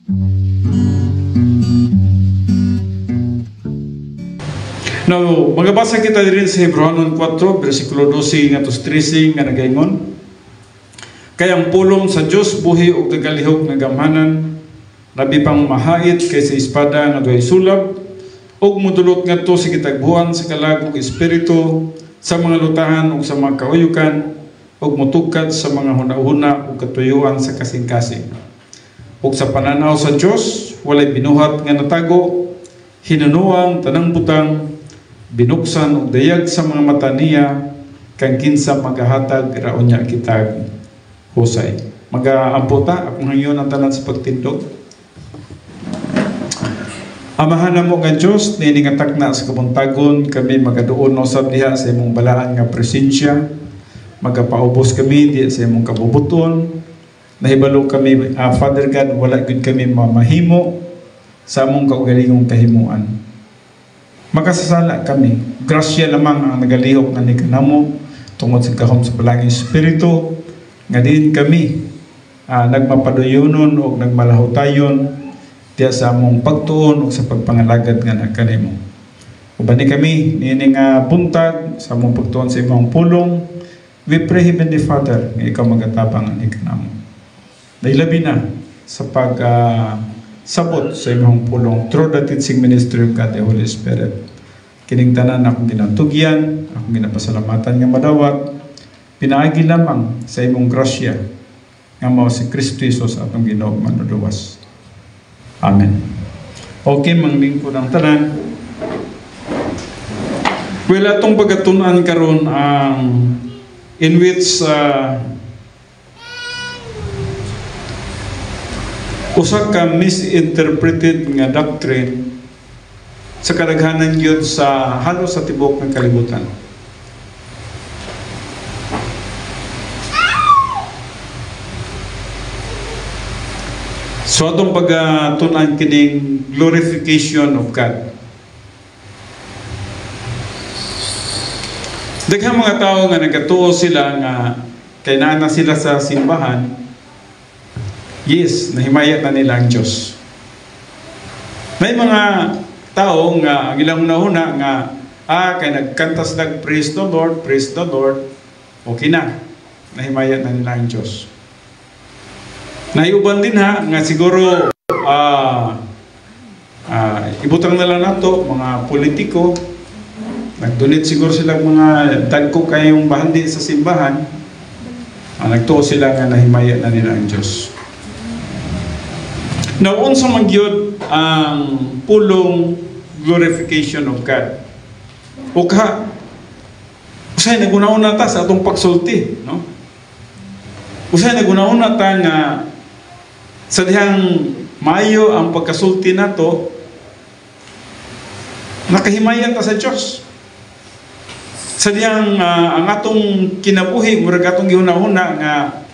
Now, magabasa kita din sa Hebreanon 4, versikulo 12 nga 13 nga nagaingon. Kaya ang pulong sa Diyos buhi o tagalihok nga gamhanan, labi pang mahait kaysa espada nga doy sulab, ug mudulot ngadto sa kitagbuan sa kalagog espiritu sa mga lutahan ug sa mga kauyukan, ug mutugkad sa mga hunahuna ug katuyuan sa kasing-kasing. Ug sa pananaw sa Diyos, walay binuhat nga natago, hinunuang tanang butang, binuksan ug dayag sa mga mata niya, kang kinsa magahatag raon niya kitag husay. Mag-aamputa akong hangyon ang tanan sa pagtindog. Amahan na mo nga Diyos, niningatak na sa kabuntagon, kami magaduon no sab diha sa imong balaan nga presensya, magapaubos kami diha sa imong kabubuton, nahibalo kami, Father God, wala gud kami mamahimo sa among kaugalingong kahimuan. Makasasala kami, grasya lamang ang nagalihok na ni kanamo, tungod sa kahom sa palanging Espiritu, nga din kami nagmapaduyunon o nagmalahutayon diya sa among pagtuon o sa pagpangalagad nga nagkanimo. Ubani kami, nining buntag sa among pagtuon sa imong pulong, we pray Heavenly Father, nga ikaw magatabang ang ikanamo. Dailabi na sa sabot sa imong pulong through the teaching ministry of God, the Holy Spirit. Kining tanan akong ginatugyan, akong ginapasalamatan nga madawat, pinaagi lamang sa imong grasya nga mao si Kristo Jesus atong Ginoo manuluwas. Amen. Okay, manglingkod ang tanan. Well, atong pagatunan karon ang in which usa ka misinterpreted nga doctrine sa kadaghanan gyud sa halos sa tibok ng kalibutan. So atong pagtunan kining glorification of God. Daghang mga tao nga nagatuo sila nga kay naa sila sa simbahan. Yes, nahimayat na nila ang Diyos. May mga tao nga ang ilang una nga kay nagkantas nag praise the Lord, okay na. Nahimayat na nila ang Diyos. Naiuban din nga siguro ibutang na lang nato mga politiko, nagdonate siguro sila mga dagko kayong bahandi sa simbahan, nagtuo sila nga nahimayat na nila ang Diyos. Now, unsa man gyud ang pulong glorification of God. Usay naguna-una ta sa atong pagsulti, no? Usay naguna-una ta nga sa dihang maayo ang pagkasulti nato, nakahimayan ta sa Dios. Sa dihang ang atong kinabuhi murag atong gihuna-una nga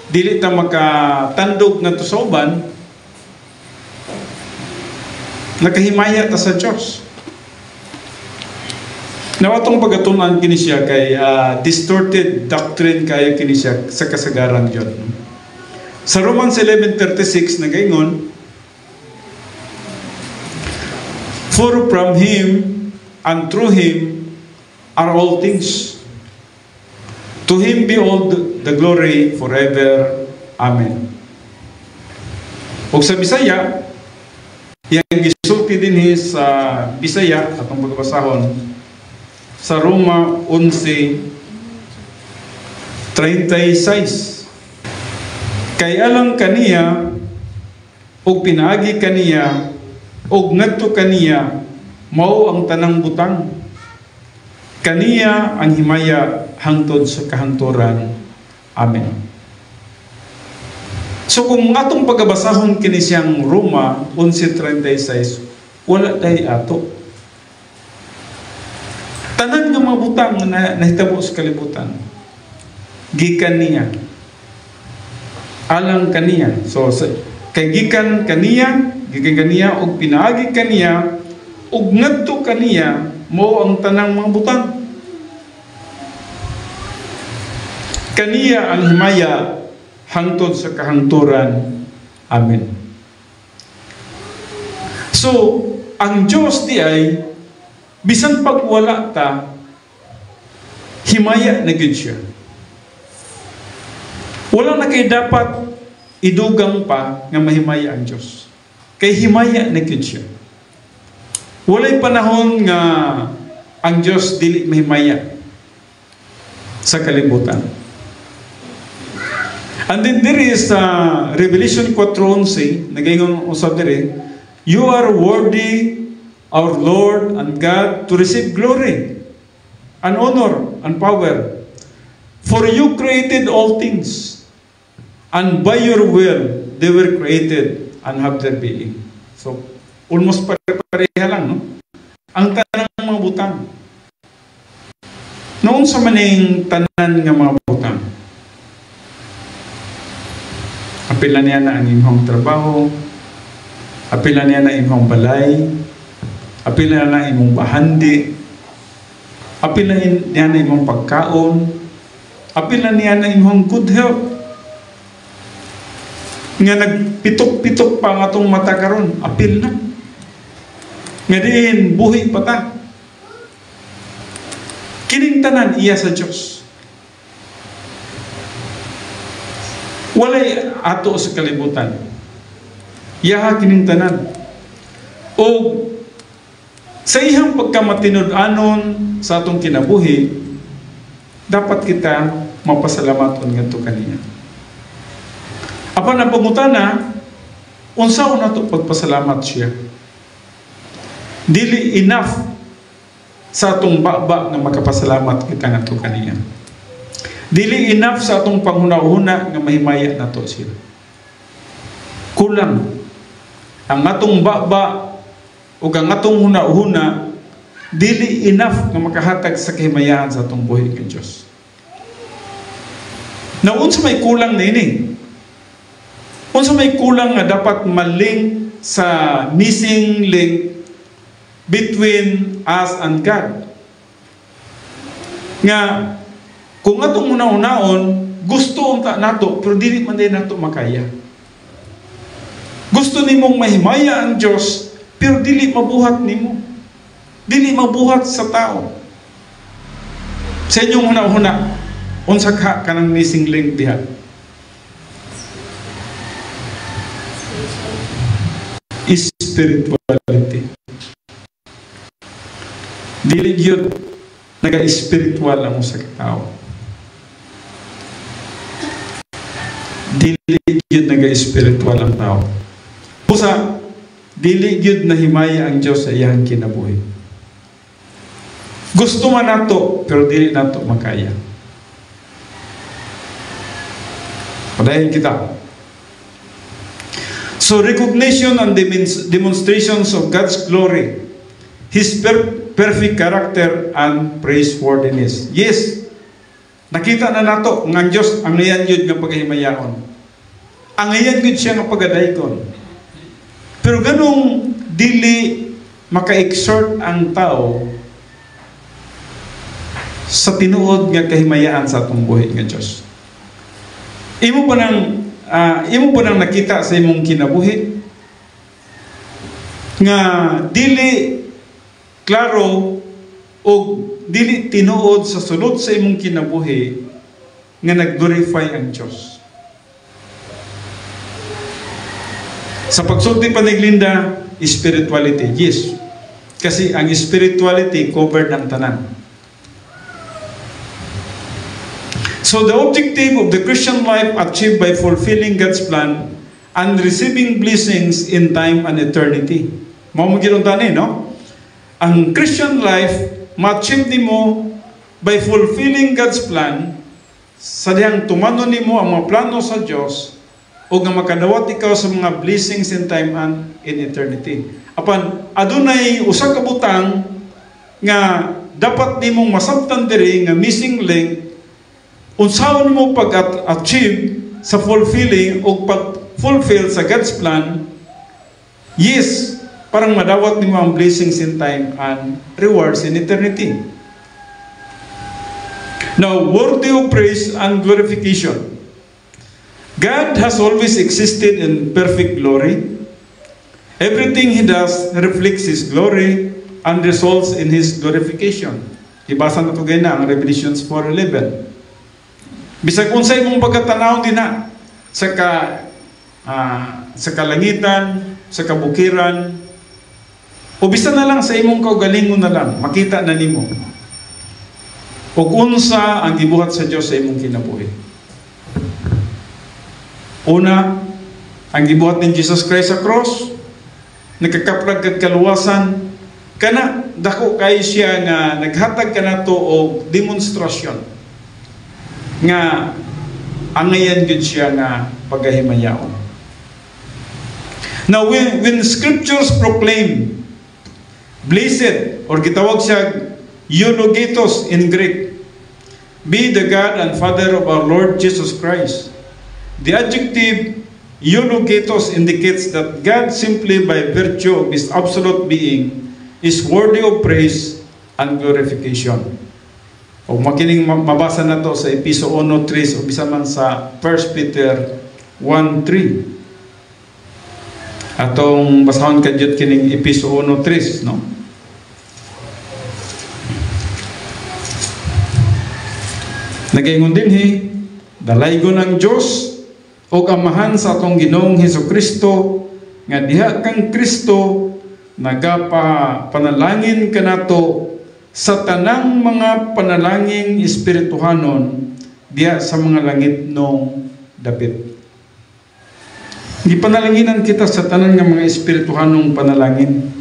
dili ta makatandog nga sa uban, nakahimaya ta sa Diyos. Nawatong pagatunan kini siya kay distorted doctrine kayo kini siya sa kasagaran yun. Sa Romans 11:36 nagaingon, for from Him and through Him are all things. To Him be all the glory forever. Amen. O sa Bisaya, yang gisulti din sa Bisaya, atong pagbasahon, sa Roma 11:36. Kay alang kaniya, o pinaagi kaniya, o ngadto kaniya, mao ang tanang butang. Kaniya ang himaya hangtod sa kahangturan. Amen. So kung atong pagabasahon kini siyang Roma 11:36, wala tay ato. Tanan nga mga butang na nahitabo sa kalibutan, gikan niya, alang kaniya. So kay gikan kaniya og pinaagi kaniya og ngadto kaniya, mao ang tanang mga butang. Kaniya ang himaya hangtod sa kahangturan. Amen. So, ang Diyos di ay, bisan pagwala ta, himaya na gid siya. Wala na kay dapat idugang pa nga mahimaya ang Diyos. Kay himaya na gid siya. Walay panahon nga ang Diyos dili mahimaya sa kalibutan. And then there is Revelation 4:11, nagaingon usab dire, you are worthy, our Lord and God, to receive glory and honor and power. For you created all things, and by your will they were created and have their being. So, almost pare-pareha lang, no? Ang tanang mga butang. Noon sa maning tanan nga mga butang, apilan niya na ang imong trabaho, apilan niya na imong balay, apilan na imong bahandi, apilan niya na imong pagkaon, apilan niya na imong good health. Nga nagpitok-pitok pa nga itong mata karon, apil na. Nga diin, buhi pa ta. Kining tanan iya sa Diyos. Walay ato sa kalibutan. Iyaha kining tanan. O sa ihang pagkamatinud-anon sa atong kinabuhi, dapat kita mapasalamat nga ito kaniya. Apan ang pangutana, unsaon nato pagpasalamat siya. Dili enough sa atong baba nga makapasalamat kita nga ito kaniya. Dili enough sa atong panghuna-huna nga mahimaya nato siya. Kulang ang atong baba o ang atong huna-huna, dili enough nga makahatag sa kahimayan sa atong buhay kay Diyos. Naun sa may kulang na ini, unsa may kulang nga dapat maling sa missing link between us and God. Nga, kung atong una-unaon, gusto unta nato, pero dili man din nato makaya. Gusto nimong mahimaya ang Diyos, pero dili mabuhat nimo. Dili mabuhat sa tao. Sa inyong una-una, unsa ka kanang missing link diha? Spirituality. Dili gyud naga-spiritual ang usa ka tawo. Dili gyud naga-spiritual ang tawo. Pusa, dili gyud nahimaya ang Dios sa iyang kinabuhi. Gusto man nato, pero dili nato makaya. Padayon kita. So recognition and demonstrations of God's glory, His perfect character and praiseworthiness. Yes, nakita na nato ng Diyos ang iyan yun nga paghimayaon. Ang iyan yun siya nga pagadaykon. Pero ganong dili maka-exert ang tao sa tinuod nga kahimayaan sa atong buhay nga Diyos. Imo pa nang nakita sa imong kinabuhi nga dili klaro o dili tinuod sa sulod sa imong kinabuhi nga nag-glorify ang Diyos. Sa pagsulti pa ni Glinda, spirituality, yes. Kasi ang spirituality covered ng tanan. So the objective of the Christian life achieved by fulfilling God's plan and receiving blessings in time and eternity. Mao mo ginuntanin, no? Ang Christian life ma-achieve nimo by fulfilling God's plan, sa diyang tumanon nimo ang mga plano sa Dios o nga makadawat ikaw sa mga blessings in time and in eternity. Apan adunay usa ka butang nga dapat nimong masabtan diri nga missing link. Unsaon mo pag-achieve sa fulfilling o pag-fulfill sa God's plan, yes, parang madawat nimo ang blessings in time and rewards in eternity. Now, worthy of praise and glorification. God has always existed in perfect glory. Everything He does reflects His glory and results in His glorification. Ibasa na ito gaya ang Revelations 4:11. Bisag unsay mong pagkatanaw din na sa kalangitan, sa kabukiran, o bisa na lang sa imong kaugalingon na lang, makita na nimo. O unsa ang gibuhat sa Dios sa imong kinabuhi. Una, ang gibuhat ni Jesus Christ sa cross, nagkakaplag kag kaluwasan, kana dako kay siya nga naghatag kanato og demonstrasyon nga angayan gid siya nga pagahimayaon. Now when scriptures proclaim blessed, or gitawag siya eulogetos in Greek, be the God and Father of our Lord Jesus Christ. The adjective eulogetos indicates that God, simply by virtue of His absolute being, is worthy of praise and glorification. O makining mabasa na to sa Episo 1:3 o bisa man sa 1 Peter 1:3. Atong basahon kadyot kining Episo 1:3, no? Nagaingon dinhi, dalaygon ang Dios o Amahan sa atong Ginoong Hesukristo nga diha kang Kristo nagapanalangin kanato sa tanang mga panalangin espirituhanon diha sa mga langit nung dapit. Gipanalanginan kita sa tanan nga mga espirituhanong panalangin.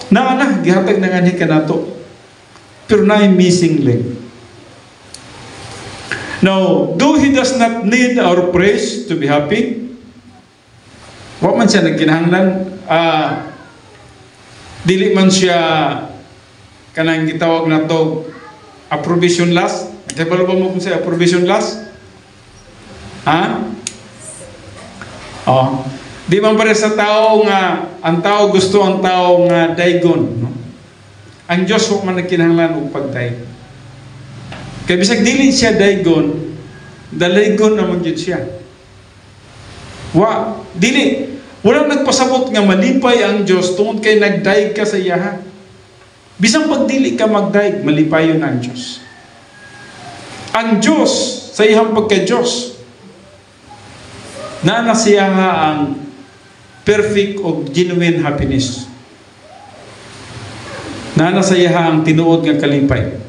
Naana gihatag na nga ni kanato, pero naay missing link. Now, though He does not need our praise to be happy, wa man siya nagkinahanglan, dili man siya kanang gitawag na to approbation last. Nagkabalo ba mo kung siya approbation last? Ha? Oh, di man pare sa tao nga ang tao gusto ang tao nga daygon, no? Ang Dios wa man nagkinahanglan og pagday. Kaya bisag dili siya daygon, dalaygon naman yun siya. Walang nagpasabot nga malipay ang Diyos tungod kay nagdaig ka sa iyaha. Bisang pagdili ka magdaig, malipayon ang Diyos. Ang Diyos, sa iyang pagka-Diyos, na siya ang perfect o genuine happiness. Na sa iya ang tinuod nga kalipay.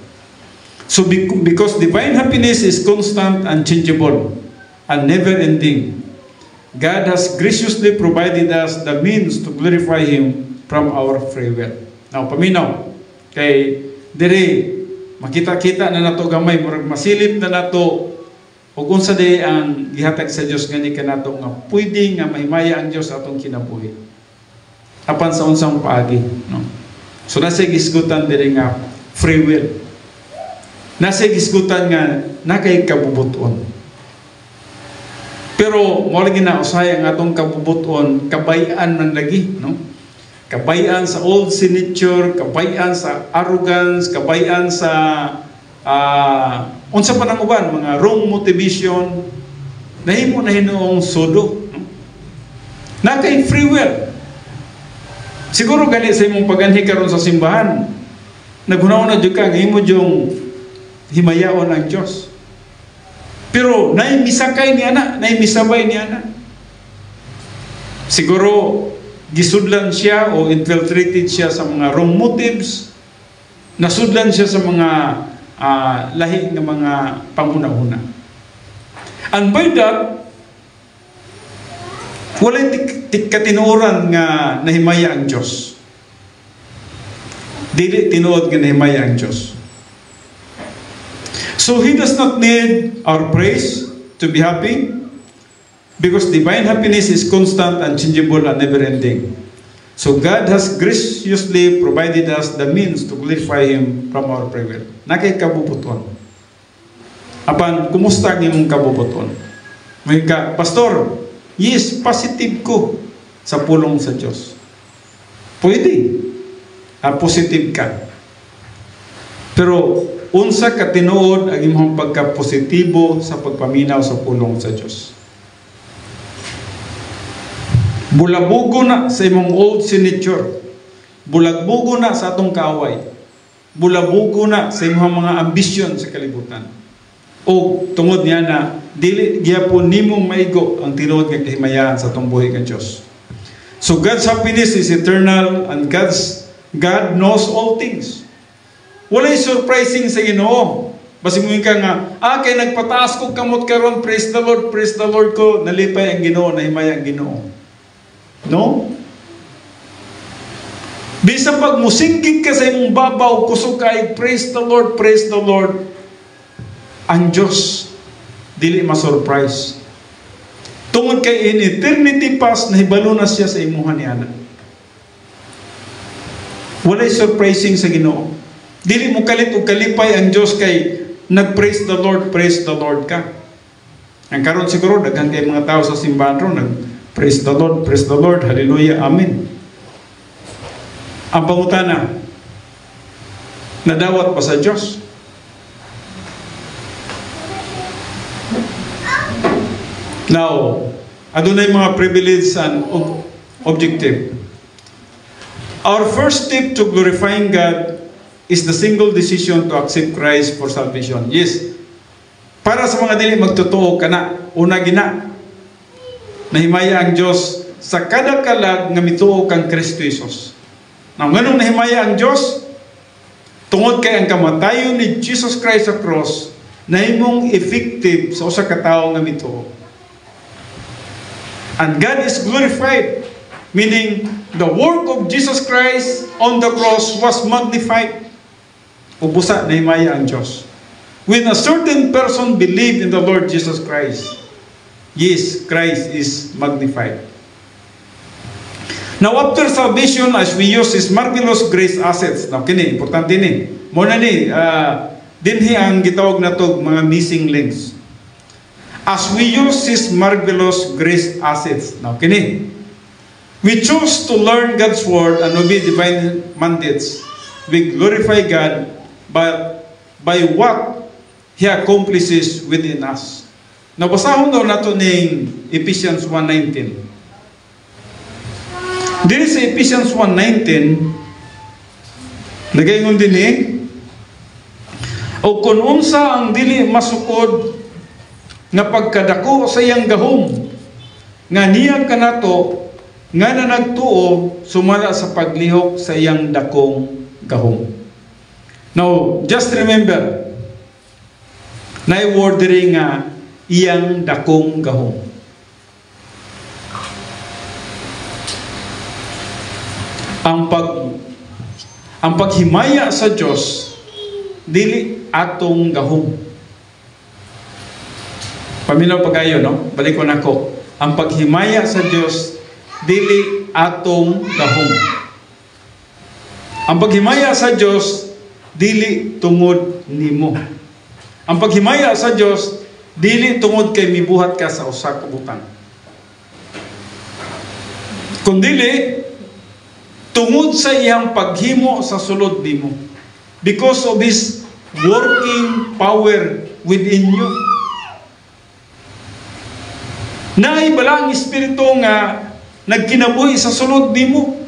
So because divine happiness is constant and changeable and never-ending, God has graciously provided us the means to glorify Him from our free will. Now, paminaw, kay dire makita-kita na nato gamay, murag masilip na nato o kung sa day ang gihatag sa Dios gani kanato nga pwede nga mahimaya ang Dios atong kinabuhi. Apan sa unsang paagi, no? So nasa gisgutan dire nga free will. Nasa gisgutan nga nakay kabubuton. Pero mo lagi na usay ang atong kabubuton, kabayan man lagi, no? Kabayan sa old signature, kabayan sa arrogance, kabayan sa unsa pa nang uban, mga wrong motivation, nahimo na hinoong sudo, no? Nakay free will. Siguro gani sa imong paganhi karon sa simbahan, naghunaw na jud ka nga imo yung himayaon ang Diyos. Pero naimisakay niya na, naimisabay niya na. Siguro gisudlan siya o infiltrated siya sa mga wrong motives, nasudlan siya sa mga lahi ng mga panguna-una. And by that, walay katinuoran nga nahimaya ang Diyos. Dili tinuod nga nahimaya ang Diyos. So He does not need our praise to be happy, because divine happiness is constant and changeable and never-ending. So God has graciously provided us the means to glorify Him from our free will. Nakay kabubuton. Apan, kumusta ang imong kabubuton? May ka, Pastor, yes, positive ko sa pulong sa Diyos. Pwede. Positive ka. Pero, unsa ka tinuod ang imong pagka-positibo sa pagpaminaw sa pulong sa Diyos? Bulabugo na sa imong old signature. Bulagbugo na sa atong kaaway. Bulabugo na sa imong mga ambisyon sa kalibutan. O tungod niya na dili gyapon nimong maigo ang tinuod nga kahimayan sa atong buhi nga Dios. So God's happiness is eternal and God knows all things. Walay surprising sa Ginoo. Basi mo ka nga, kay nagpataas ko kamot karon, praise the Lord ko, nalipay ang Ginoo, nahimaya ang Ginoo. No? Bisan pag musingkit ka sa imong babaw, kusog kay praise the Lord, ang Diyos, dili ma-surprise. Tungod kay in eternity past, nahibalo na siya sa imuhan niana. Walay surprising sa Ginoo. Dili mo kalit o kalipay ang Diyos kay nag-praise the Lord ka. Ang karon siguro, daghan kay mga tao sa simbahan ron, nag-praise the Lord, hallelujah, amen. Ang pangutana, nadawat ba sa Diyos? Now, adunay mga privilege and objective. Our first step to glorifying God is the single decision to accept Christ for salvation. Yes. Para sa mga dili magtotoo kana, una gina, nahimaya ang Diyos sa kada kalag nga mituo kang Kristo Jesus. Now, nganong nahimaya ang Diyos? Tungod kay ang kamatayon ni Jesus Christ sa cross, nahimong effective sa usa ka tawo nga mituo. And God is glorified, meaning the work of Jesus Christ on the cross was magnified. Ubusa na himaya ang Diyos. When a certain person believed in the Lord Jesus Christ, yes, Christ is magnified. Now, after salvation, as we use His marvelous grace assets, now, kini, importante ni, muna ni, dinhi ang gitawag na to, mga missing links. As we use His marvelous grace assets, now, kini, we choose to learn God's Word and obey divine mandates. We glorify God by what He accomplishes within us. Nabasahon daw nato ning Ephesians 1:19. Dili sa Ephesians 1:19, nagaingon din o kung unsa ang dili masukod nga pagkadako sa iyang gahom, nga niya kanato nga na nagtuo sumala sa paglihok sa iyang dakong gahom. Now, just remember, na-word rin nga iyang dakong gahom. Ang paghimaya sa Diyos, dili atong gahom. Paminaw pa kayo, no? Balik ko na ko. Ang paghimaya sa Diyos, dili atong gahom. Ang paghimaya sa Diyos, dili tungod nimo. Ang paghimaya sa Diyos, dili tungod kay mibuhat ka sa usa ka butang. Kundili, tungod sa iyang paghimo sa sulod nimo. Because of His working power within you. Naibala ang Espiritu nga nagkinabuhi sa sulod nimo.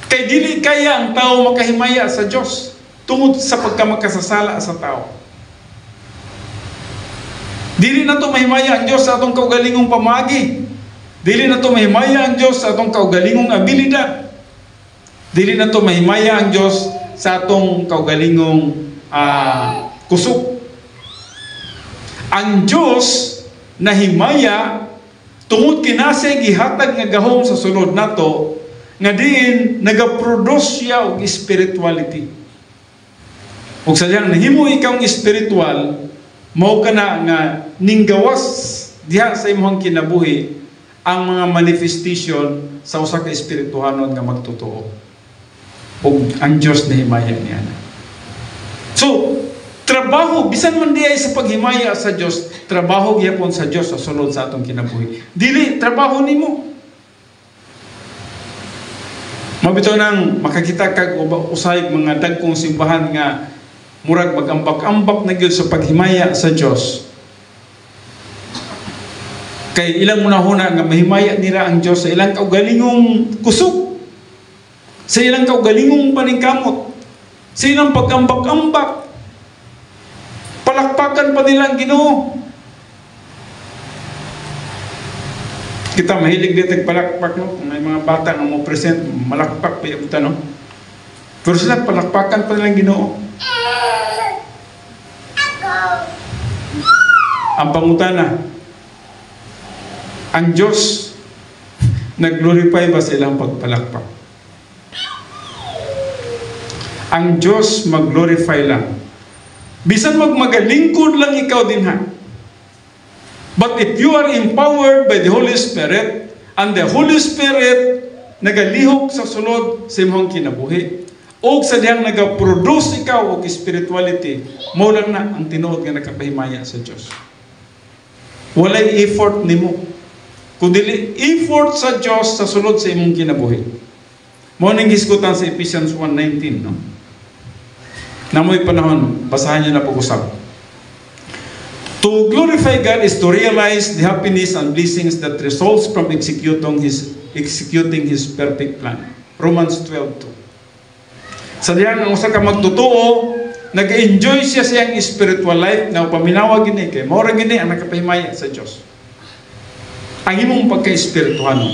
Kay dili kaya ang tao makahimaya sa Diyos tungod sa pagkamakasasala sa tao. Dili na to mahimaya ang Diyos sa atong kaugalingong pamagi. Dili na to mahimaya ang Diyos sa atong kaugalingong abilidad. Dili na to mahimaya ang Diyos sa atong kaugalingong kusog. Ang Diyos nahimaya tungod kinasay gihatag nga gahom sa sulod nato nga diin nagaproduce siya og spirituality. Ug sadyang nahimo ikaw spiritual, mao kana nga ninggawas diha sa imong kinabuhi ang mga manifestation sa usa ka espirituhanon nga magtotoo. Ug ang Dios nahimaya niya. So, trabaho bisan man diay sa paghimaya sa Dios, trabaho gyapon sa Dios sa sulod sa atong kinabuhi. Dili trabaho nimo. Mabito nang makakita kag usay mga dagkong simbahan nga murag mag-ambak-ambak na gyud sa paghimaya sa Dios. Kay ilang munahuna nga mahimaya nila ang Dios sa ilang kaugalingong kusog, sa ilang kaugalingong paningkamot, sa ilang pag-ambak-ambak. Palakpakan pa nila ang Ginoo. Kita mahilig dito palakpak, no? May mga bata nga mo present, malakpak pa yung no? Pero sila palakpakan pa nila ang Ginoo. Ang pangutana, ang Diyos nag-glorify ba sa ilang pagpalakpak? Ang Diyos mag-glorify lang. Bisan magmagalingkod lang ikaw din ha. But if you are empowered by the Holy Spirit, and the Holy Spirit nagalihok sa sulod sa imong kinabuhi, o sa diyang nagaproduce ikaw og spirituality, mo lang na ang tinuod nga nakapahimaya sa Diyos. Walay effort nimo, kundi effort sa Diyos sa sulod sa imong kinabuhi. Mo ning gisgutan sa Ephesians 1:19, no? Namoy panahon, basahan niyo na pag-usap. To glorify God is to realize the happiness and blessings that results from executing His perfect plan. Romans 12:2. Sa diyan ang usa ka magtutuo, nag-enjoy siya sa iyang spiritual life na paminawag gini kay mao ra gini ang nakapahimaya sa Dios. Ang imong pagka-espirituhano.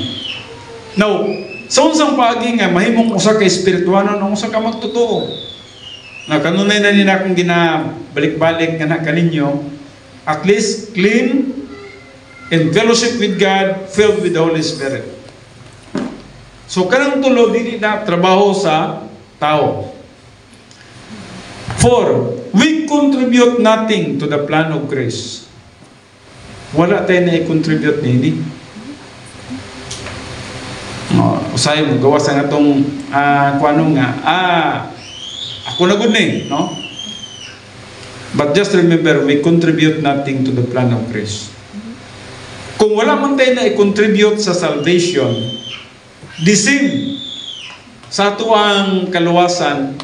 Now, sa unsang paagi nga mahimong usa ka espirituhano ang usa ka magtutuo. Na kanunay na nila akong ginabalik-balik nga na kaninyo, at least clean in fellowship with God, filled with the Holy Spirit. So kanang tulo dili na trabaho sa tao. 4, we contribute nothing to the plan of grace. Wala tayo na i-contribute nini. Usay mo gawa sa atong kuano nga ako na gud ni, no? But just remember, we contribute nothing to the plan of grace. Kung wala man tayo na i-contribute sa salvation, the same sa ato ang kaluwasan,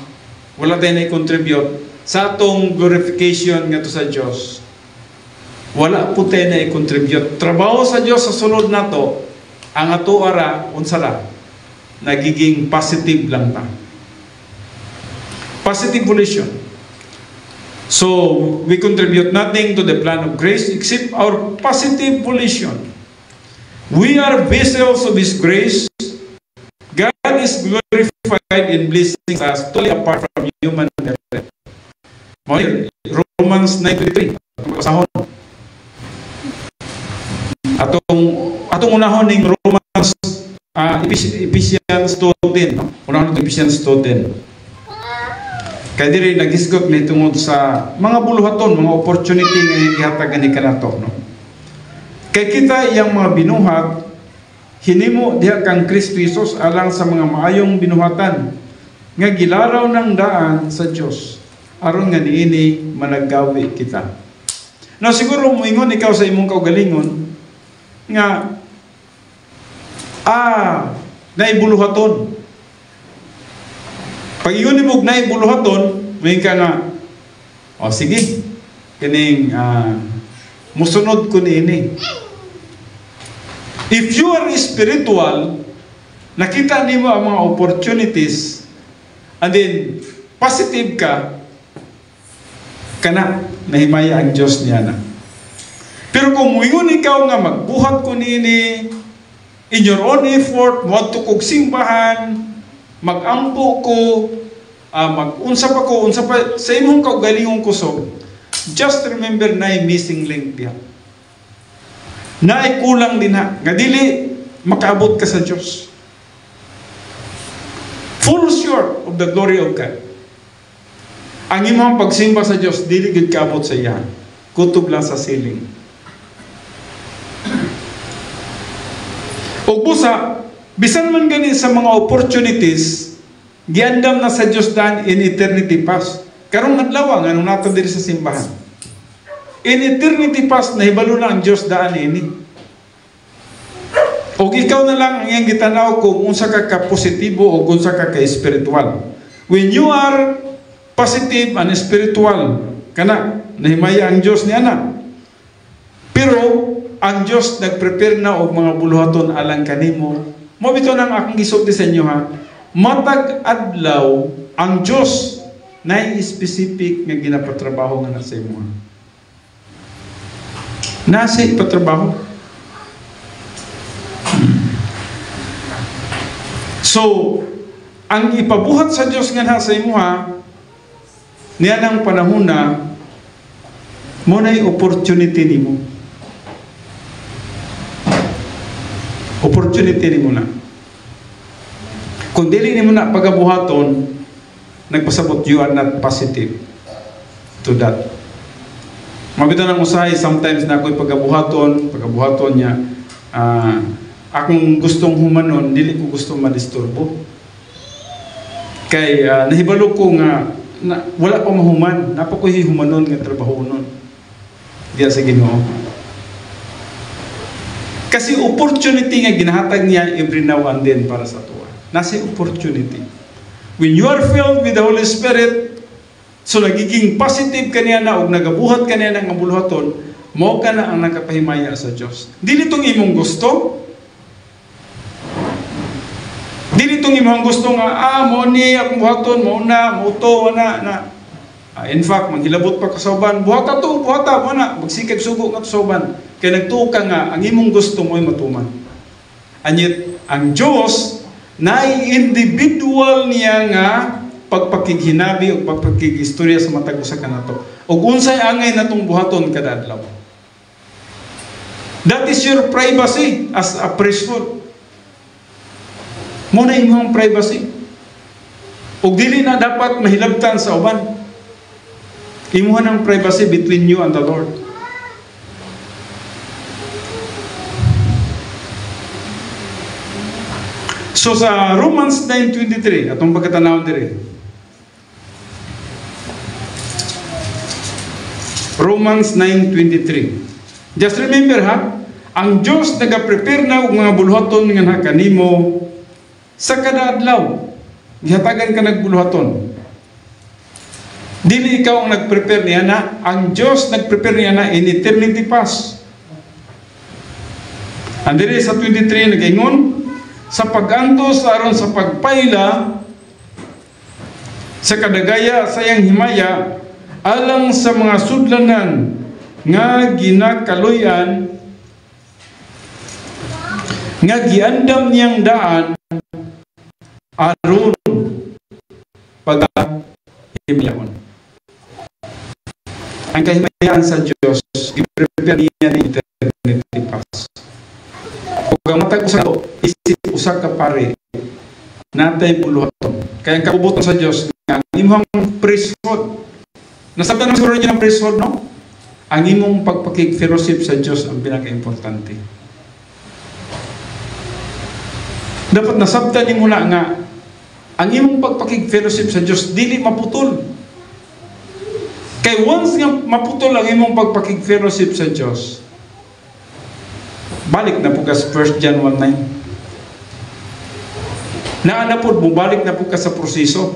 wala tayo na i-contribute sa atong glorification nga to sa Diyos, wala po tayo na i-contribute. Trabaho sa Diyos sa sulod na to, ang ato ara, unsala, nagiging positive lang ta. Positive volition. So, we contribute nothing to the plan of grace except our positive volition. We are vessels of His grace. God is glorified in blessing us totally apart from human effort. Romans 9:3. Atong unahon ning Romans Ephesians 2:10. Unahon ng Ephesians 2:10. Kaya diri nagisgot ni tungod sa mga buluhaton, mga opportunity nga gihatagan ni kanato, no? Kay kita iyang mga binuhat, hinimo diha kang Kristo Jesus alang sa mga maayong binuhatan nga gilaraw ng daan sa Dios aron nga niini managgawi kita. Now siguro moingon ikaw sa imong kaugalingon nga naibuluhaton. Pag iyon mo naibuluhaton, may ka nga, sige, kining musunod ko niini. If you are spiritual, nakita nimo ang mga opportunities, and then positive ka, kana, nahimaya ang Diyos niya na. Pero kung muingon ikaw nga magbuhat ko niini, in your own effort, muadto kog simbahan, mag-ampo ko, mag-unsa pa sa imong kaugalingong kusog, just remember na missing link diha. Na kulang din ha, nga dili makaabot ka sa Diyos. Full short of the glory of God. Ang imong pagsimba sa Diyos, dili gid kaabot sa iya. Kutob lang sa ceiling. O busa, bisan man gani sa mga opportunities, giandam na sa Diyos daan in eternity past. Karong adlaw nga nung nato diri sa simbahan. In eternity past, nahibalo na ang Diyos daan ini. O ikaw na lang ang iyang gitanaw kung unsa ka positibo o unsa ka espiritual. When you are positive and spiritual, kana, nahimaya ang Diyos niya na. Pero, ang Diyos nagprepare na og mga buluhaton alang kanimo. Mo bitaw nang akong gisulti sa inyo ha. Matag adlaw ang Diyos na specific nga ginapatrabaho nga nasa imo. Nasa ipatrabaho. So, ang ipabuhat sa Diyos nga nasa imo ha, niya ng panahon na mo na'y opportunity nimo. Opportunity nimo na. Kung dili nimo na pagabuhaton, nagpasabot, you are not positive to that. Mabito nang usahay, sometimes na ako'y pagabuhaton niya, akong gustong humanon, dili ko gustong madisturbo. Kay nahibalo ko nga, wala pa mahuman, napakoy humanon nga trabaho nun. Diya sa Ginoo. Kasi opportunity nga ginahatag niya every now and then para sa tuwa. Nasa opportunity. When you are filled with the Holy Spirit, so nagiging positive kaniya na o nagabuhat kaniya na nga buluhaton, mao ka na ang nakapahimaya sa Diyos. Dili itong imong gusto. Dili itong imong gusto nga, mo ni akong buhaton, mo na, mo to, na. In fact, maghilabot pa ka sa uban, buhata to, buhata, mo na, magsikip sugo nga sa uban. Kaya nagtuo ka nga, ang imong gusto mo ay matuman. And yet, ang Diyos, na individual niya nga pagpakighinabi o pagpakighistorya sa matag usa ka nato. O unsay angay natong buhaton kada adlaw. That is your privacy as a priesthood. Mo na imong privacy. O dili na dapat mahilabtan sa uban. Imuha ng privacy between you and the Lord. So sa Romans 9:23, atong pagkatanawon diri. Romans 9:23. Just remember ha, ang Diyos nagaprepare na og mga buluhaton nga kanimo sa kada adlaw. Gihatagan ka nagbuluhaton. Dili ikaw ang nagprepare niya na, ang Diyos nagprepare niya na in eternity past. And diri sa 23 nag-ingon, sa pag-antos aron sa pagpayla sa kadagaya sa iyang himaya alang sa mga sudlanan nga ginakaluyan nga giandam niyang daan aron pag-himayaon. Ang kahimayaan sa Diyos i-prepare niya ng eternity past. Kung matag usa ka isip usa ka pare natay buluhaton. Kaya kabubuton sa Dios nga imong priesthood. Nasabtan siguro niyo ng priesthood, no? Ang imong pagpakig-fellowship sa Dios ang pinaka-importante. Dapat nasabtan nimo na nga ang imong pagpakig-fellowship sa Dios dili maputol. Kay once nga maputol ang imong pagpakig-fellowship sa Dios, balik na po ka sa 1 John 1:9. Naana po, bumalik na po ka sa proseso.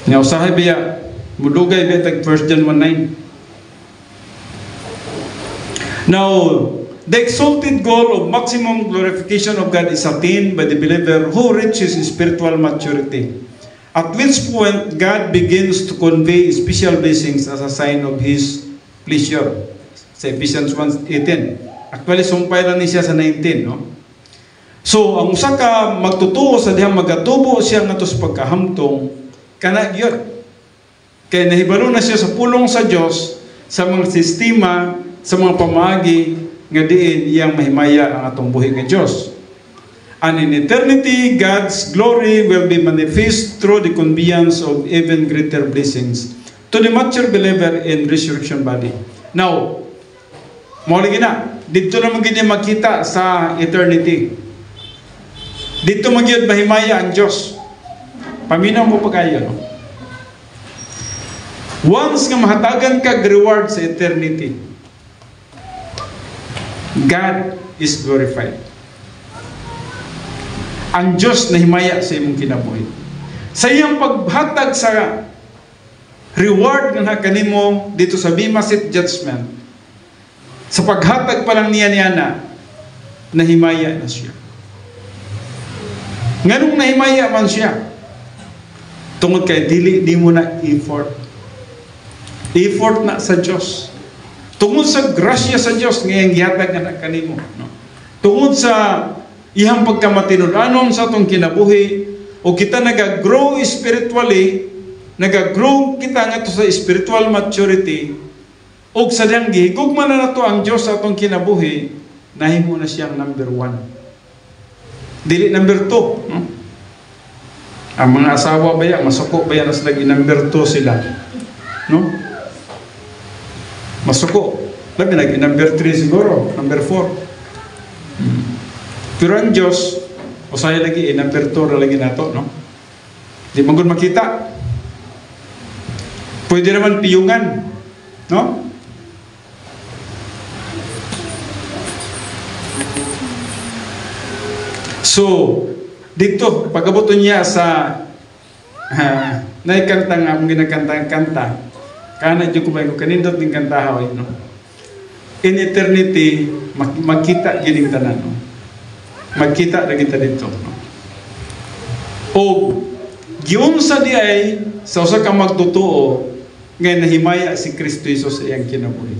Nga usahay biya, mudugay biya tag 1 John 1:9. Now, the exalted goal of maximum glorification of God is attained by the believer who reaches spiritual maturity. At which point, God begins to convey special blessings as a sign of His pleasure. Sa Ephesians 1:18. Actually, sumpay lang niya sa 19, no? So, ang usa ka magtutuo sa dihang magatubo siya nga sa pagkahamtong, kana gyud. Kaya nahibalo na siya sa pulong sa Dios sa mga sistema, sa mga pamaagi nga diin iyang mahimaya ang atong buhi nga Dios. And in eternity, God's glory will be manifest through the conveyance of even greater blessings to the mature believer in resurrection body. Now, muli na, dito naman gini makita sa eternity. Dito magyud mahimaya ang Diyos. Paminaw mo pa kayo, no? Once nga mahatagan kag reward sa eternity, God is glorified. Ang Diyos na himaya sa imong kinabuhi. Sa iyang paghatag sa reward nga kanimo dito sa Bema Seat Judgment, Sa paghatag pa lang niya na, nahimaya na siya. Nganong nahimaya man siya? Tungod kay di mo na effort. Effort na sa Diyos. Tungod sa grasya sa Diyos, ngayang gihatag na kanimo. No? Tungod sa ihang pagkamatinudanon sa atong kinabuhi, o kita nag-grow spiritually, nag-grow kita nga to sa spiritual maturity, o sa diyang gihigugma na nato ang Diyos sa atong kinabuhi, nahimo na siyang number 1. Dili number 2. No? Ang mga asawa ba yan, masuko ba yan as lagi number 2 sila? No? Masuko. Labi lagi number 3 siguro, number 4. Pero ang Diyos, o saya lagi, number 2 lagi nato, no? Di magod makita. Pwede naman piyungan, no? So, dito, pagkabuto niya sa naikanta nga, mong ginakanta-kanta, kana dyan ko ba yung kanindot ng kantahaw, no? In eternity, magkita gining tanan, no? Magkita na kita dito, no? O, giyon sa di ay, sa usa ka magtutuo, ngayon nahimaya si Kristo Jesus sa iyang kinabuhi.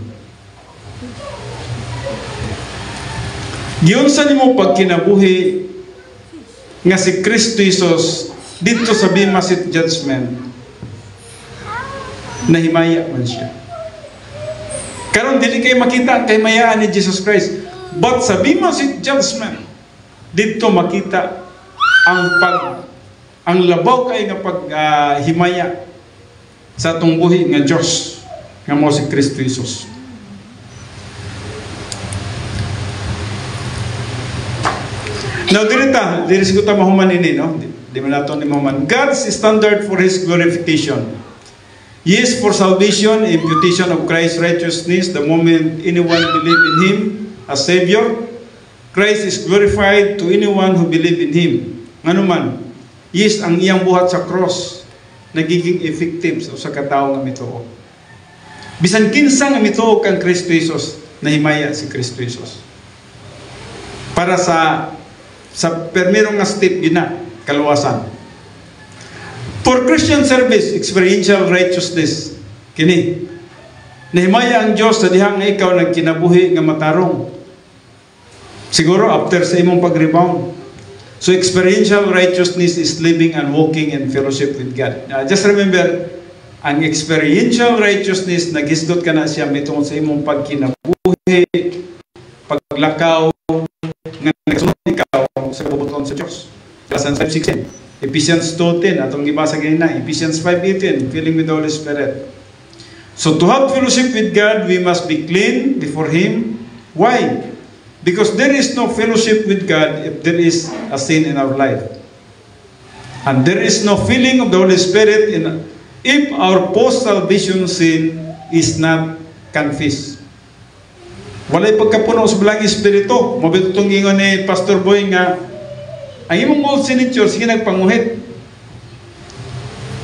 Giyon sa nimo pagkinabuhi, nga si Kristo Jesus dito sa Bema Seat Judgment, nahimaya man siya. Karon dili kay makita ang kahimayaan ni Jesus Christ, but sa Bema Seat Judgment, dito makita ang labaw kay nga paghimaya sa atong buhi nga Dios nga mao si Kristo Jesus. Now, diri siguro ta mahuman ini, no? Di man nato ni mahuman. God's standard for His glorification. Yes, for salvation, imputation of Christ's righteousness, the moment anyone believe in Him as Savior, Christ is glorified to anyone who believe in Him. Ngano man, yes, ang iyang buhat sa cross, nagiging effective sa katao nga mituo. Bisan kinsa nga mituo kang Kristo Jesus, nahimaya si Kristo Jesus. Para sa permirong nga step gina, kaluwasan. For Christian service, experiential righteousness, kini, nahimaya ang Diyos sa dihang nga ikaw nagkinabuhi nga matarong. Siguro after sa imong pag-rebound. So experiential righteousness is living and walking in fellowship with God. Just remember, ang experiential righteousness, nagisdot ka na siya mitungod sa imong pagkinabuhi, paglakaw, nga nagsunod ikaw sa kabubuton sa Diyos. Galatians 5:16, Ephesians 2:10, atong gibasa ganina, Ephesians 5:18, filling with the Holy Spirit. So to have fellowship with God, we must be clean before Him. Why? Because there is no fellowship with God if there is a sin in our life. And there is no filling of the Holy Spirit if our post-salvation sin is not confessed. Walay pagkapuno sa balang espiritu. Mabito itong ingon ni Pastor Boy nga, ang imong old signature, sige nagpanguhit.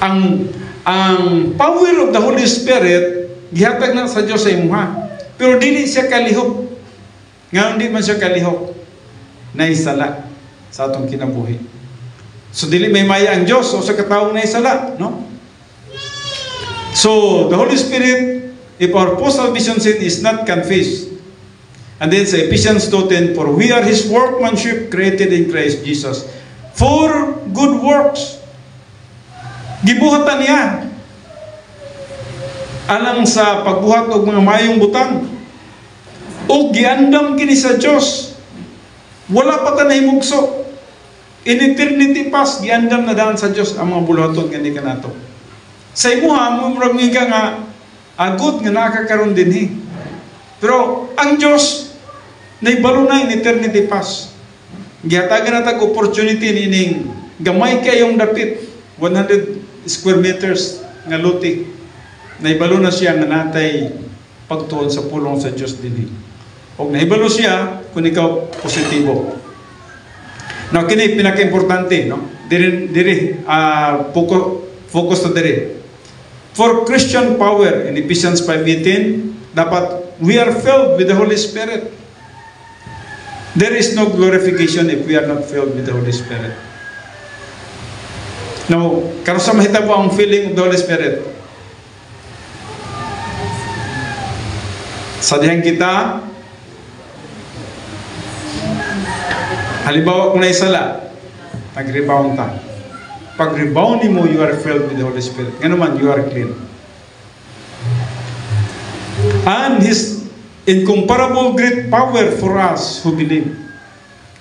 Ang power of the Holy Spirit, gihatag na sa Diyos sa imuha. Pero dili siya kalihok. Nga hindi man siya kalihok, naisala sa atong kinabuhi. So dili may maya ang Diyos o sa kataong naisala, no? So the Holy Spirit, if our post-salvation sin is not confessed, and then sa Ephesians 2:10, for we are His workmanship created in Christ Jesus for good works. Gibuhatan niya alang sa pagbuhat og mga mayong butang. O giandam kini sa Diyos. Wala pa ta nahimugso. In eternity past, giandam na daan sa Diyos ang mga buluhaton nga ni kanato. Sa imuha, murag nga agud nga nakakaroon din eh. Pero ang Diyos, naibalo na in eternity past. Gihatagan na tag opportunity nining gamay kayong dapit, 100 square meters nga luti. Naibalo na siya nga natay pagtuon sa pulong sa Diyos din eh. O nahibalo siya kung ikaw positibo. Now, kini pinaka-importante, no? Focus to diri. For Christian power, in Ephesians 5:18, dapat we are filled with the Holy Spirit. There is no glorification if we are not filled with the Holy Spirit. Now, karon sa mahitabo ang feeling of the Holy Spirit. Sa dihang kita, halimbawa kung naisala, nag-rebound ta. Pag rebound mo, you are filled with the Holy Spirit. Nga naman, you are clean. And His incomparable great power for us who believe.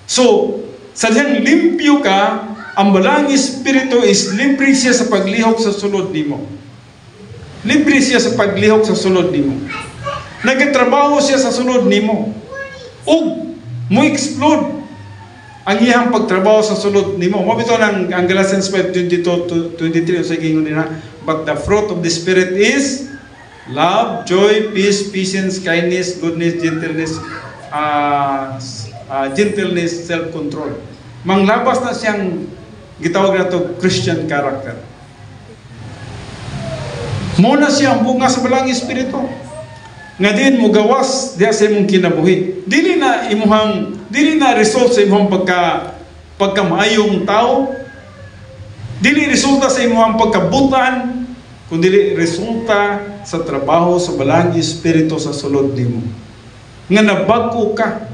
So, sa dihang limpyo ka, ang balang Espiritu is libre siya sa paglihok sa sulod nimo. Libre siya sa paglihok sa sulod nimo. Nagatrabaho siya sa sulod nimo. Ug mo explode ang iyang pagtrabaho sa sulod nimo. Mabito ang Galatians 5:22-23 sa gingon nila, but the fruit of the Spirit is love, joy, peace, patience, kindness, goodness, gentleness, self-control. Manglabas na siyang gitawag na to Christian character. Muna siya ang bunga sa balang Espiritu. Nga din mo gawas diya sa imong kinabuhi. Dili na result sa imong pagkamaayong tao. Dili resulta sa imong pagkabutan, kundi resulta sa trabaho sa balang Espiritu sa sulod nimo. Nga nabago ka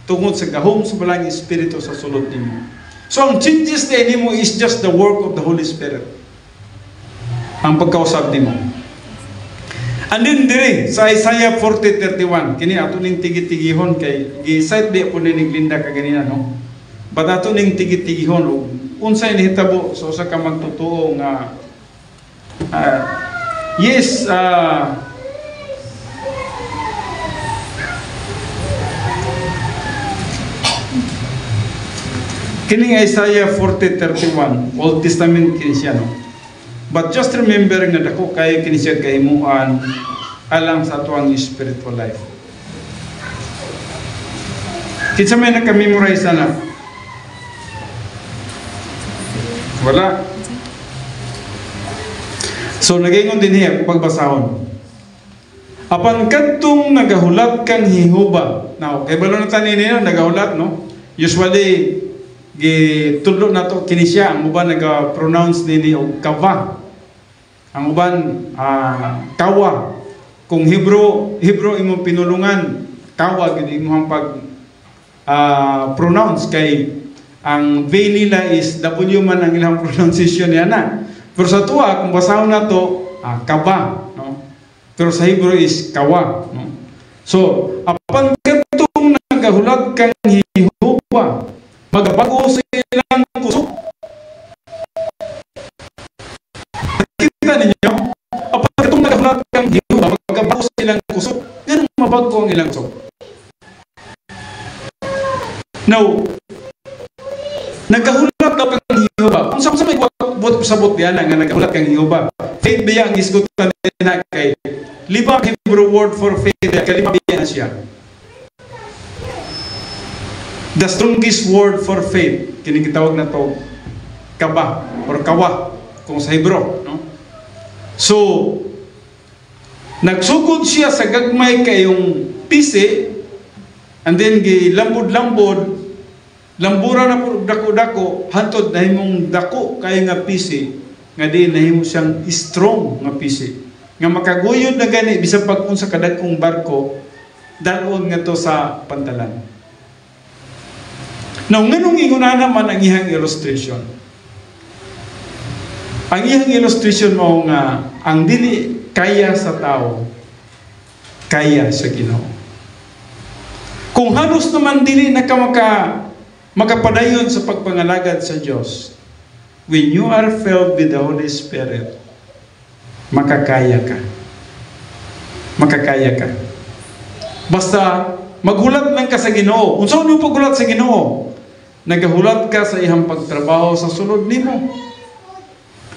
tungod sa gahom sa balang Espiritu sa sulod nimo. So ang changes na nimo is just the work of the Holy Spirit. Ang pagkausap nimo. And then dire sa Isaiah 40:31, kini ato ning tigi-tigihon kay gi-cite di po ni Glinda kaganina, no? But ato ning tigi-tigihon unsay nahitabo so sa ka magtotoo nga kining Isaiah 40:31, Old Testament kini siya, no? But just remember nga dako kay kini siya kahimuan alang sa atuang spiritual life. Kinsa may naka-memorize na? Wala. So nagaingon din niya pagbasahon. Apan kadtong nagahulat kang Jehova. Now, kay balo na tanin niya nagahulat, no? Usually gitudlo na to kini siya ang uban naga-pronounce nini og kava. Ang uban kawa. Kung Hebrew imong pinulungan, kawa gid imong pag pronounce kay ang V nila is W man ang ilang pronunciation niya na. Pero sa tuwa kung basahon na to kaba, no? Pero sa Hebrew is kawa, no? So apan kadtong nagahulat kang Jehova, magbago sa ilang kusog. Nakita ninyo? Apan katong nagahulat kang Jehova, magbago sa ilang kusog. Ganun mabago ang ilang kusog. Now, nagahulat daw kang Jehova. Kung sa may buot sabot yan nga nagahulat kang Jehova. Faith biya ang isgutan na kay libang Hebrew word for faith, kalima biya na siya. The strongest word for faith, kinikitawag na to kaba or kawa kung sa Hebrew, no? So nagsugod siya sa gagmay kayong pisi, and then gilambod-lambod, lambura na po dako-dako, hantod na himong dako kay nga pisi, nga di na himo siyang strong nga pisi, nga makaguyod na gani bisan pag unsa kadagkong barko dalon nga to sa pantalan. Now, nganong inguna naman ang iyang illustration? Ang iyang illustration mo nga, ang dili kaya sa tao, kaya sa Ginoo. Kung halos naman dili na ka makapadayon sa pagpangalagad sa Diyos, when you are filled with the Holy Spirit, makakaya ka. Makakaya ka. Basta, maghulat lang ka sa Ginoo. Unsa mo paghulat sa Ginoo? Nagahulat ka sa iyang pagtrabaho sa sulod nimo.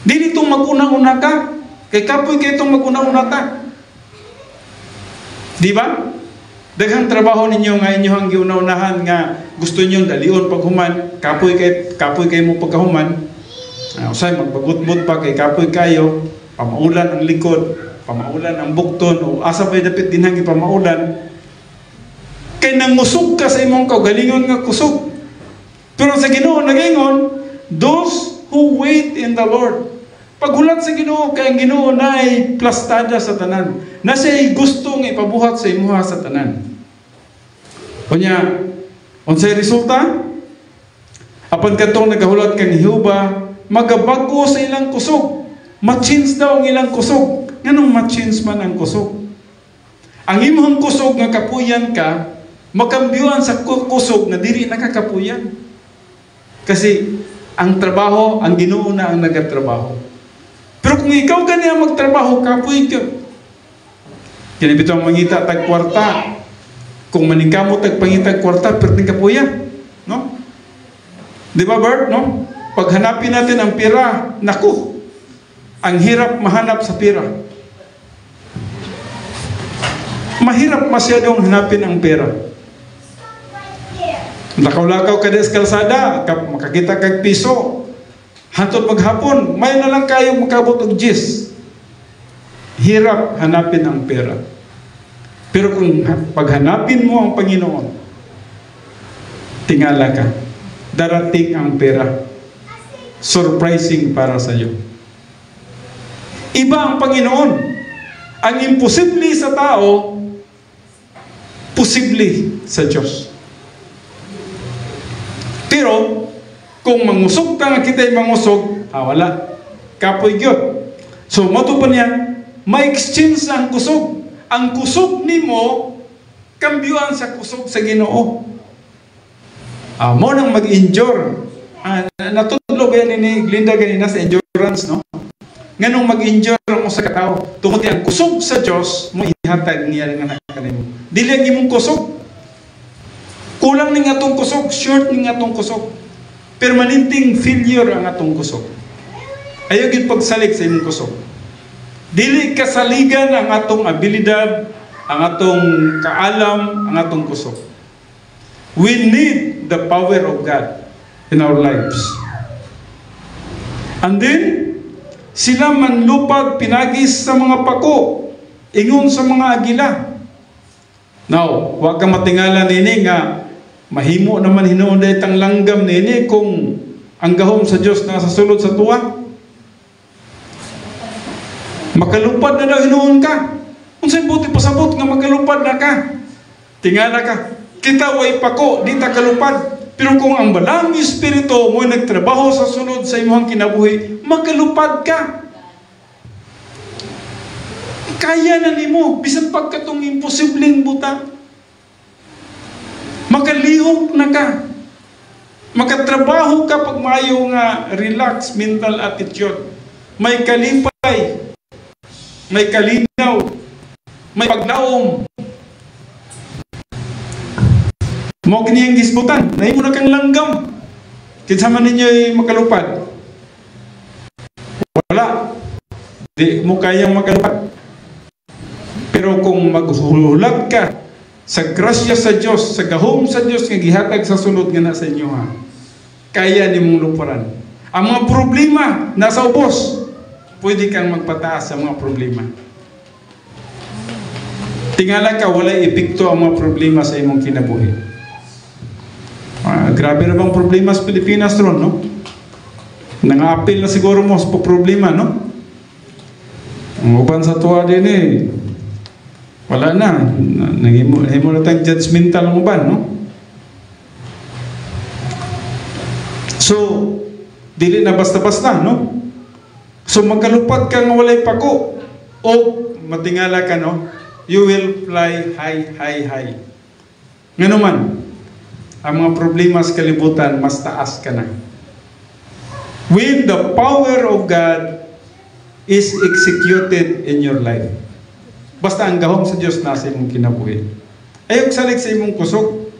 Dili itong mag-una-una ka. Kay kapoy kayo itong mag-una-una ka. Di ba? Daghang trabaho ninyo nga inyo ang giuna-unahan nga gusto niyo dalion paghuman. Kapoy kayo mo pagkahuman. Usay magbagut-but pa kay kapoy kayo. Pamaulan ang likod. pamaulan ang bukton o asa pa'y dapit dinhang ipamaulan, kay nangusog ka sa imong kaugalingon nga kusog. Pero sa Ginoo nagingon, those who wait in the Lord. Paghulat sa Ginoo, kay ang Ginoo na ay plastada sa tanan, na siya'y gustong ipabuhat sa imuha sa tanan. Kunya, unsay resulta? Apan katong nagahulat kang Jehova, magabago sa ilang kusog. Ma-change daw ang ilang kusog. Nganong ma-change man ang kusog? Ang imong kusog nga kapuyan ka, makambyuan sa kusog na dili nakakapuyan. Kasi ang trabaho, ang Ginoo na ang nagatrabaho. Pero kung ikaw ganyan magtrabaho, kapuy ka. Kinabito ang mangita tag kwarta. Kung maningkamo tag pangitag kwarta, pero di kapuyan. No? Di ba, Bert? No? Pag hanapin natin ang pira, naku, ang hirap mahanap sa pira. Mahirap masyadong hanapin ang pera. Lakaw-lakaw ka sa kalsada, makakita kag piso. Hantod maghapon, may na lang kayo makabot og 10. Hirap hanapin ang pera. Pero kung paghanapin mo ang Panginoon, tingala ka, darating ang pera. Surprising para sa iyo. Iba ang Panginoon. Ang imposible sa tao, posible sa Diyos. Pero, kung mangusog ta nga kita'y mangusog, wala. Kapoy yun. So, matupan niya, ma-exchange ang kusog. Ang kusog ni mo, kambyuan sa kusog sa Ginoo. Mo nang mag-endure. Natudlo ba yan ni Glinda ganina sa endurance, no? Nganong mag-endure mo sa katao. Tungkol ang kusog sa Diyos, mo ihatag niya nga nakanimo. Dili ang imong kusog. Kulang ning atong kusog, short ning atong kusog. Permanenteng failure ang atong kusog. Ayaw gid pagsalig sa imong kusog. Dili kasaligan ang atong abilidad, ang atong kaalam, ang atong kusog. We need the power of God in our lives. And then, sila manlupag pinagis sa mga pako, ingon sa mga agila. Now, huwag kang matingala nini nga mahimo naman hinuon itang langgam nini kung ang gahom sa Diyos nasa sulod sa tuwa. Makalupad na daw hinuon ka. Unsay buti pasabot nga makalupad na ka. Tingala ka. Kita way pako, di ta kalupad. Pero kung ang balang espiritu mo nagtrabaho sa sulod sa imong kinabuhi, makalupad ka. Kaya na nimo bisan pagkatong imposibleng buta. Makalihok na ka. Makatrabaho ka pag maayo nga relax mental attitude. May kalipay. May kalinaw. May paglaom. Mo kiniyang gisbutan. Nahimo na kang langgam. Kinsa man ninyo makalupad. Wala. Di mo kayang makalupad. Pero kung maghulag ka sa grasya sa Diyos, sa gahom sa Diyos nga gihatag sa sunod nga nasa inyo ha, kaya nimong luparan. Ang mga problema nasa ubos, pwede kang magpataas sa mga problema. Tingala ka, walay epekto ang mga problema sa imong kinabuhi. Grabe na bang problema sa Pilipinas ron, no? Nang-apil na siguro mo sa problema, no? Ang uban sa tuwa din wala na. Nahimo na tayong judgmental ang uban, no? So, dili na basta-basta, no? So, magkalupad ka nga walay pako. O, matingala ka, no? You will fly high, high, high. Nga naman, ang mga problema sa kalibutan, mas taas ka na. When the power of God is executed in your life. Basta ang gahom sa Diyos nasa imong kinabuhi. Ayaw salig sa imong kusog.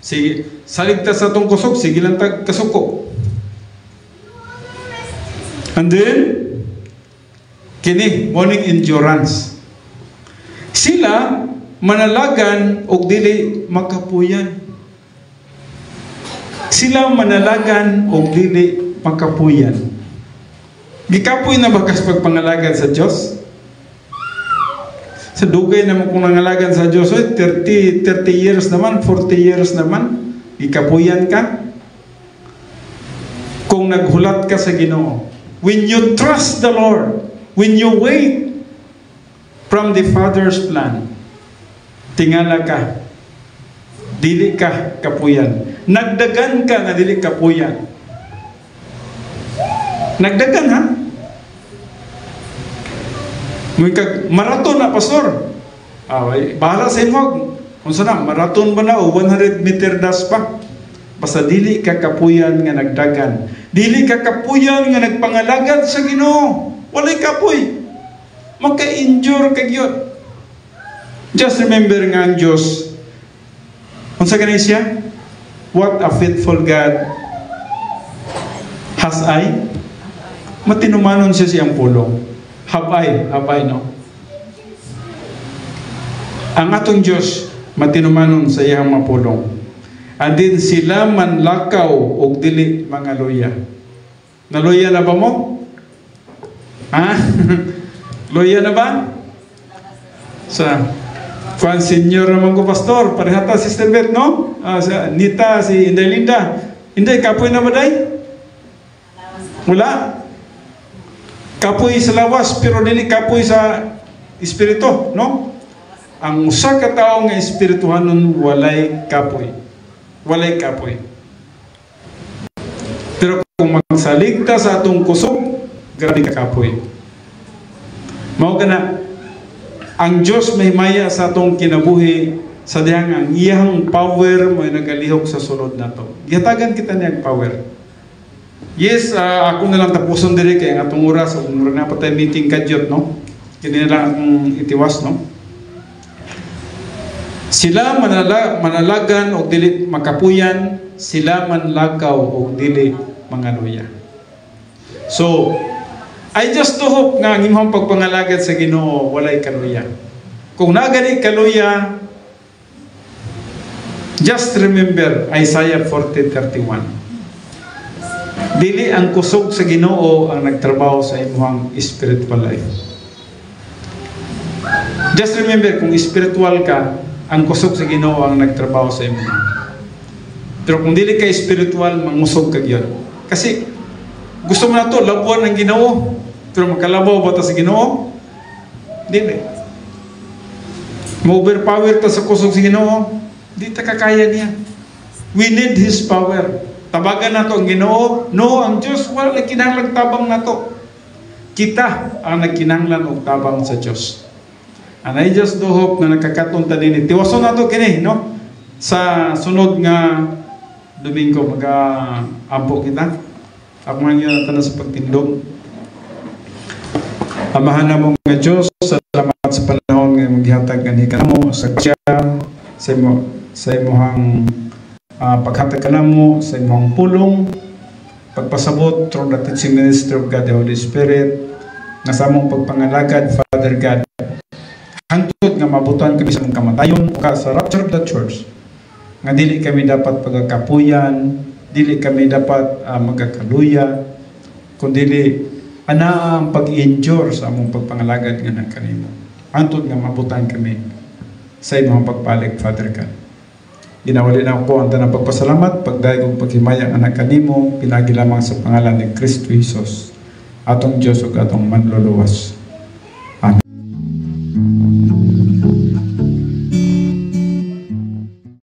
Sige, salig ta sa itong kusog, sige lang tag kasuko. And then, kini, morning endurance. Sila, manalagan o dili makapuyan. Sila manalagan o dili makapuyan. Gikapoy na bakas pagpangalagan sa Diyos? Sa dugay naman kung nangalagan sa Diyos, 30 years naman, 40 years naman, ikapuyan ka. Kung naghulat ka sa Ginoo, when you trust the Lord, when you wait from the Father's plan, tingala ka, dili ka kapuyan. Nagdagan ka nga dili kapuyan. Nagdagan ha? Marathon na, pastor. Bahala sa inyo. Kung saan marathon ba na o 100 meter dash pa? Basta dili ka kapuyan nga nagdagan. Dili ka kapuyan nga nagpangalagad sa Ginoo. Walay kapoy. Maka-injure ka gyud. Just remember nga ang Diyos. Kung sa ganun siya, what a faithful God has I. Matinumanon siya siyang pulong. Habay, no? Ang atong Diyos, matinumanon sa iyang mapulong. Andin sila manlakaw o dili mga luya. Naluya na ba mo? Ha? Luya na ba? Sa Juan Senior naman ko, pastor. Parehata, Sister Beth, no? Nita, si Inday Linda. Inday, kapoy na ba day? Wala. Kapoy sa lawas, pero dili kapoy sa espiritu, no? Ang usa ka tawo nga espirituhanon walay kapoy. Walay kapoy. Pero kung magsaligta sa atong kusog, grabe ka kapoy. Mao kana ang Diyos may maya sa atong kinabuhi sa dihang ang iyang power mo nagalihok sa sulod nato. Gihatagan kita niyang power. Yes, ako na lang tapuson diri kay ang atong oras ug mura na patay meeting kadyot, no? Kini na lang akong itiwas, no? Sila manalagan o dili makapuyan, sila manlakaw o dili mangaluya. So, I just do hope nga ang imong pagpangalagad sa Ginoo walay kaluya. Kung nagani kaluya, just remember Isaiah 40:31. Dili ang kusog sa Ginoo ang nagtrabaho sa imong spiritual life. Just remember, kung spiritual ka, ang kusog sa Ginoo ang nagtrabaho sa imo. Pero kung dili ka spiritual, mangusog ka gyud. Kasi gusto mo na to labuan ng Ginoo, pero makalabaw ba ta sa Ginoo? Dili. Ma-overpower ta sa kusog sa Ginoo, di ta kakaya niya. We need His power. Tabagan nato ang Ginoo. No, ang Diyos wala nagkinahanglan tabang nato. Kita ang nagkinahanglan og tabang sa Diyos. And I just do hope na nakakaton ta dinhi. Tiwason nato kini, no? Sa sunod nga Domingo mag-ampo kita. Ako man yun natin sa pagtindog. Amahan na mo nga Diyos, salamat sa panahon nga maghihatag nga ni kanamo sa kasya, sa imuhang paghatag ka mo, sa imuhang pulong, pagpasabot through the teaching ministry of God, the Holy Spirit, nga sa among pagpangalagad, Father God, hantod nga mabutan kami sa mong kamatayon o sa rapture of the church, nga dili kami dapat pagkakapuyan, dili kami dapat magkakaluya, kundi ana ang pag-endure sa among pagpangalagad nga ng kanimo. Hantod nga mabutan kami sa imong pagpalig, Father God. Ginawali na ko ang tanang pagpasalamat, pagdaig ug paghimaya ang anak kanimo, pinagi lamang sa pangalan ni Kristo Jesus, atong Diyos ug atong manluluwas.